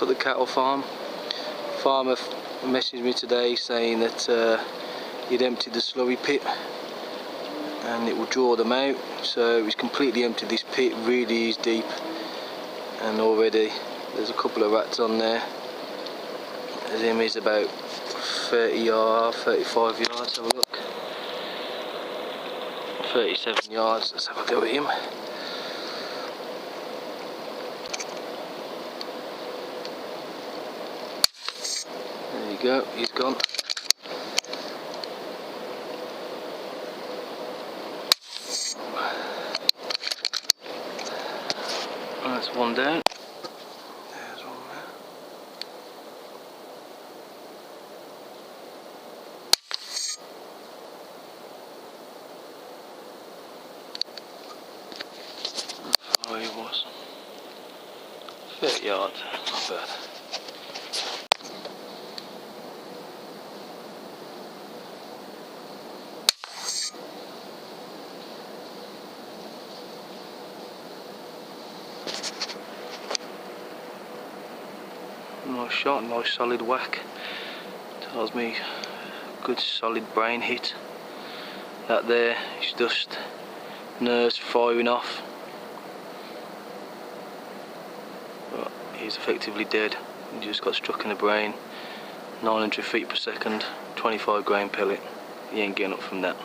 back at the cattle farm. Farmer messaged me today saying that he'd emptied the slurry pit and it will draw them out. So he's completely emptied this pit, really is deep, and already there's a couple of rats on there. As him is about 30 yards, 35 yards, have a look. 37 yards, let's have a go at him. There you go, he's gone. And that's one down. There's one there. How far he was. 30 yards, not bad. Nice shot, nice solid whack. Tells me good solid brain hit. That there is just nerves firing off. But he's effectively dead. He just got struck in the brain. 900 feet per second, 25 grain pellet. He ain't getting up from that.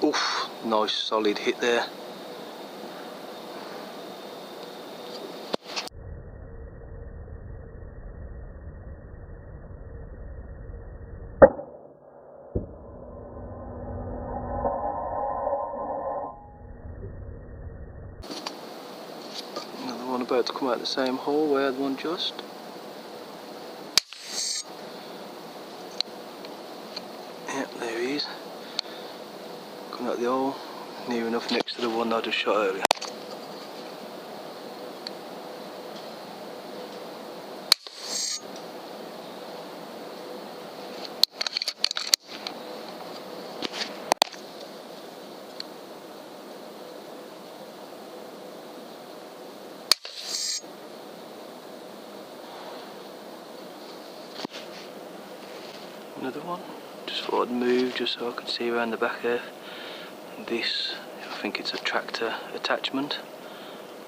Oof, nice solid hit there. Another one about to come out the same hole where I had one just. Yep, there he is. Coming out the hole, near enough next to the one I just shot earlier. Another one. Just thought I'd move just so I could see around the back there. This, I think it's a tractor attachment,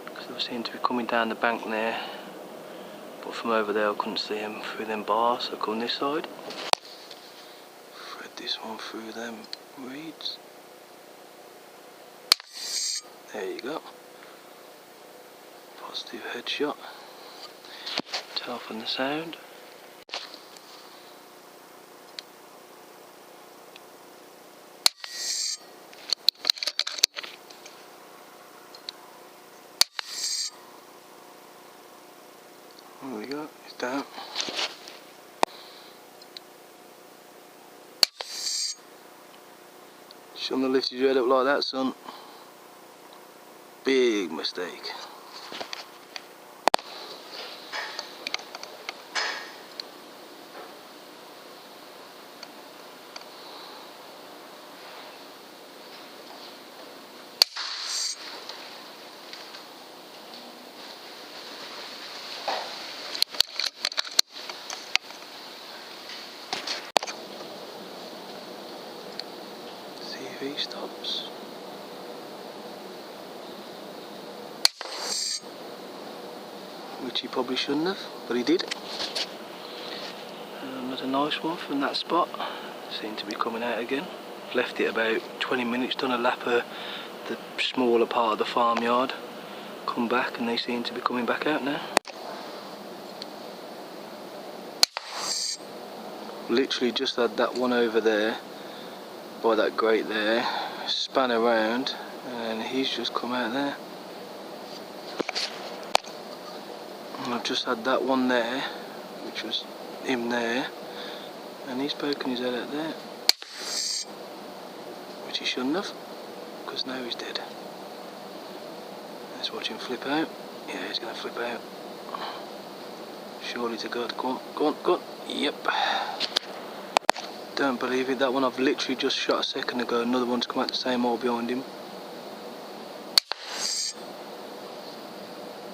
because they seem to be coming down the bank there, but from over there I couldn't see them through them bars, so I come this side. Thread this one through them reeds. There you go. Positive headshot. Tell from the sound. There we go, he's down. Shouldn't have lifted your head up like that, son. Big mistake. He stops. Which he probably shouldn't have, but he did. Another nice one from that spot. Seemed to be coming out again. Left it about 20 minutes, done a lap of the smaller part of the farmyard. Come back and they seem to be coming back out now. Literally just had that one over there by that grate there, span around, and he's just come out there. And I've just had that one there, which was him there, and he's poking his head out there, which he shouldn't have, because now he's dead. Let's watch him flip out. Yeah, he's going to flip out. Surely to God. Go on, go on, go on. Yep. Don't believe it, that one I've literally just shot a second ago, another one's come out the same hole behind him.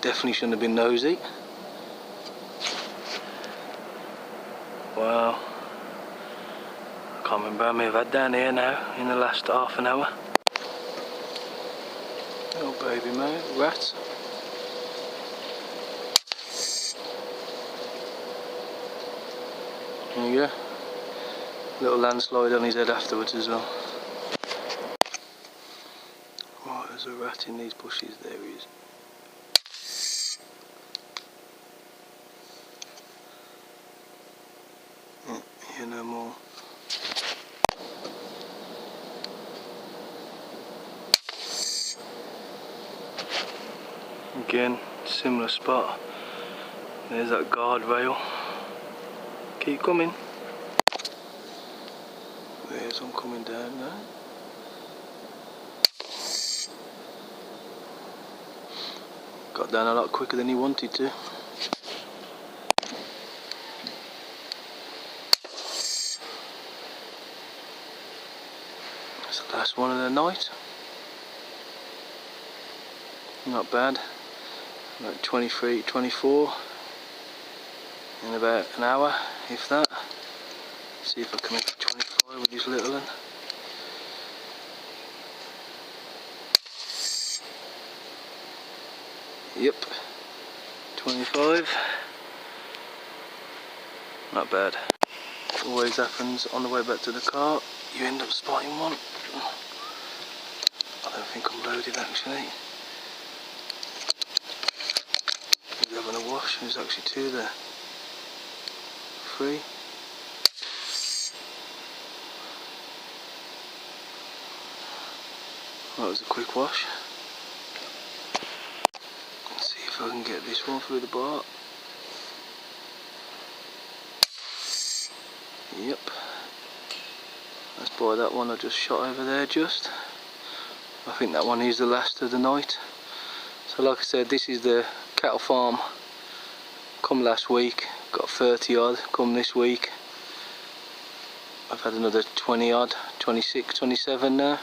Definitely shouldn't have been nosy. Wow. I can't remember how many I've had down here now in the last half an hour. Oh baby mate, rat. There you go. Little landslide on his head afterwards as well. Right, there's a rat in these bushes, there he is. Yeah, here no more. Again, similar spot. There's that guardrail. Keep coming. There's one coming down now. Got down a lot quicker than he wanted to. That's the last one of the night. Not bad. About 23, 24 in about an hour, if that. See if I can make it 25 with this little one. Yep, 25. Not bad. Always happens on the way back to the car, you end up spotting one. I don't think I'm loaded actually. He's having a wash, there's actually two there. 3. That was a quick wash. Let's see if I can get this one through the bar. Yep. Let's buy that one I just shot over there just. I think that one is the last of the night. So like I said, this is the cattle farm. Come last week, got 30 odd. Come this week, I've had another 20 odd, 26, 27 now.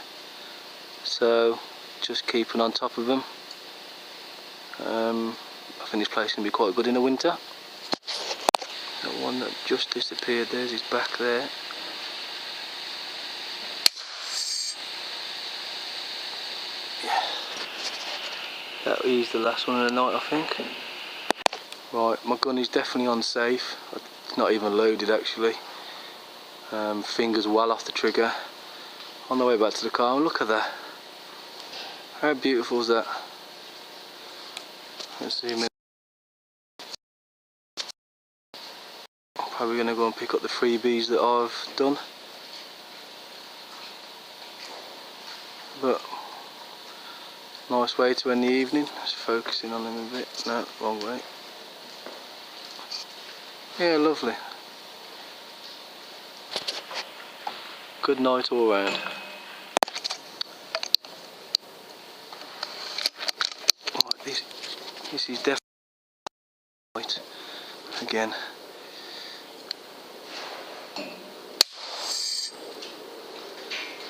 So just keeping on top of them. I think this place can be quite good in the winter. That one that just disappeared, there's his back there. Yeah. That is the last one of the night, I think. Right, my gun is definitely unsafe. It's not even loaded actually. Fingers well off the trigger. On the way back to the car, look at that. How beautiful is that? Let's zoom in. I'm probably going to go and pick up the freebies that I've done. But nice way to end the evening. Just focusing on him a bit. No, wrong way. Yeah, lovely. Good night all round. Right, this is definitely night again.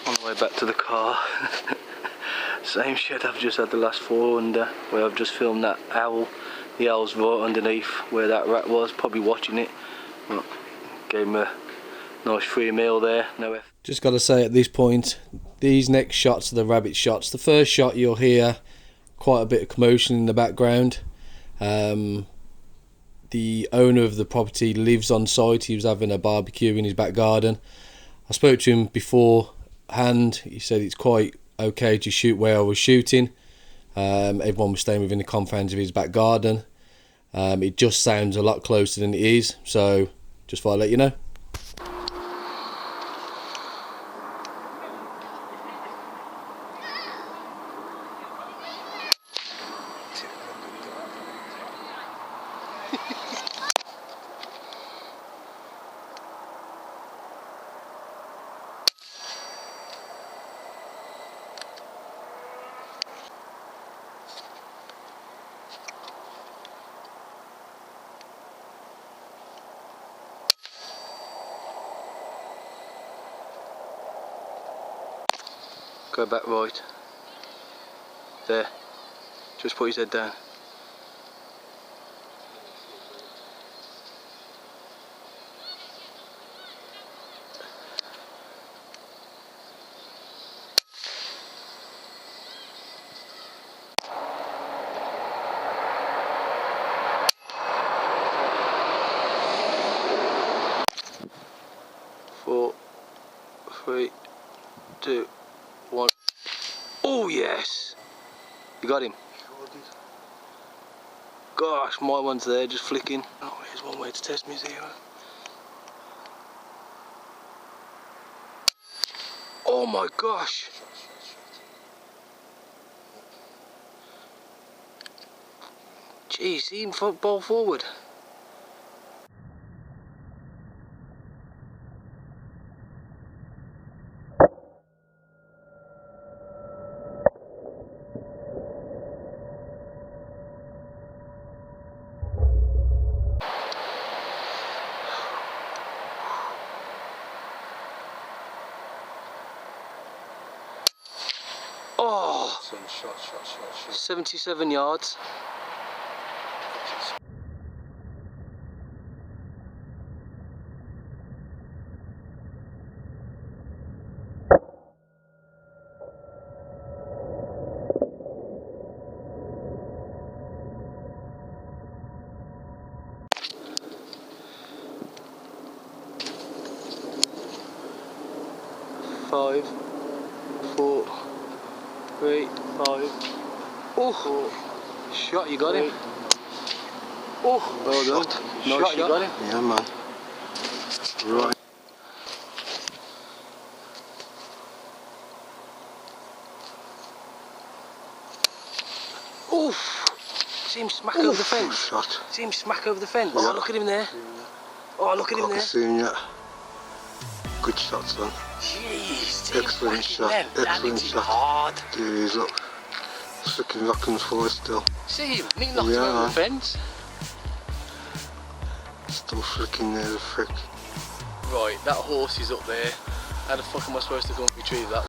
On the way back to the car. Same shed I've just had the last 4 under, where I've just filmed that owl. The owl's right underneath where that rat was, probably watching it. Well, gave him a nice free meal there. No. Just got to say at this point, these next shots are the rabbit shots. The first shot you'll hear quite a bit of commotion in the background. The owner of the property lives on site. He was having a barbecue in his back garden. I spoke to him beforehand. He said it's quite okay to shoot where I was shooting. Everyone was staying within the confines of his back garden. It just sounds a lot closer than it is, so just thought I'd let you know. Go back right. There. Just put his head down. Four, 3, 2, 1. Oh yes! You got him. Gosh, my one's there, just flicking. Oh, here's one way to test my zero. Oh my gosh! Jeez, see him ball forward. Oh! 77 yards. Five, 4, 3, 5. Oh, shot, you got him. Oh, well done. Nice shot, you got him. Yeah, man. Right. Oof! See him smack over the fence. Shot. See him smack over the fence. Yeah. Oh, look at him there. Oh, look at him I can there. see him yet. Good shot, son. Jeez, Excellent shot. Excellent shot. Hard. Jeez, look. Freaking rocking forward still. See him? He knocked him over the fence. Still freaking there, the frick. Right, that horse is up there. How the fuck am I supposed to go and retrieve that?